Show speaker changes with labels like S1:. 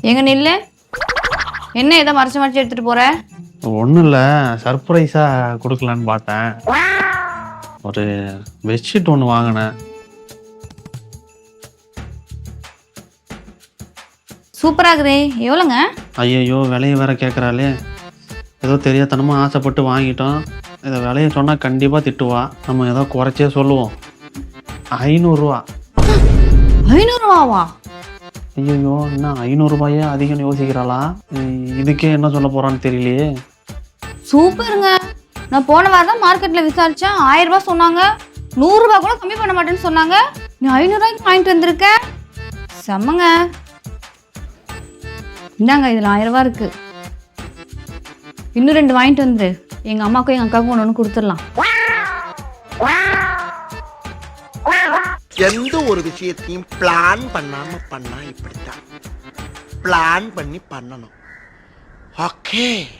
S1: எங்க நில்லு. என்ன ஏதோ மறைச்சு மறைச்சு எடுத்துட்டு போற?
S2: ஒன்றும் இல்லை, சர்ப்ரைஸாக கொடுக்கலான்னு பார்த்தேன். ஒரு பெட்ஷீட் ஒன்று வாங்கினேன்.
S1: சூப்பரா இருக்குதே. எவ்வளோங்க?
S2: ஐயையோ, விலையை வேற கேட்குறாளே. ஏதோ தெரியாதனமாக ஆசைப்பட்டு வாங்கிட்டோம். இதை விலையை சொன்னால் கண்டிப்பாக திட்டுவா. நம்ம ஏதோ குறைச்சே சொல்லுவோம். 500 ரூபா.
S1: 500 ரூபாவா?
S2: ஐயோ, என்ன 500 ரூபாயே அதிகம்னு யோசிக்கிறாளா? இதுக்கே என்ன சொல்ல போறான்னு தெரியலையே.
S1: சூப்பருங்க. நான் போன வாரம் தான் மார்க்கெட்ல விசாரிச்சேன். 1000 ரூபாய் சொன்னாங்க. 100 ரூபாய் கூட கம்மி பண்ண மாட்டேன்னு சொன்னாங்க. நீ 500 ரூபாய்க்கு வாங்கிட்டு வந்திருக்க. செம்மங்க. இந்தாங்க, இதுல 1000 ரூபாய் இருக்கு. இன்னும் 2 வாங்கிட்டு வந்து எங்க அம்மாக்கும் எங்க அக்காவுக்கும் ஒன்று கொடுத்துடலாம்.
S3: எந்த ஒரு விஷயத்தையும் பிளான் பண்ணாம பண்ணா இப்படித்தான். பிளான் பண்ணி பண்ணணும். ஓகே.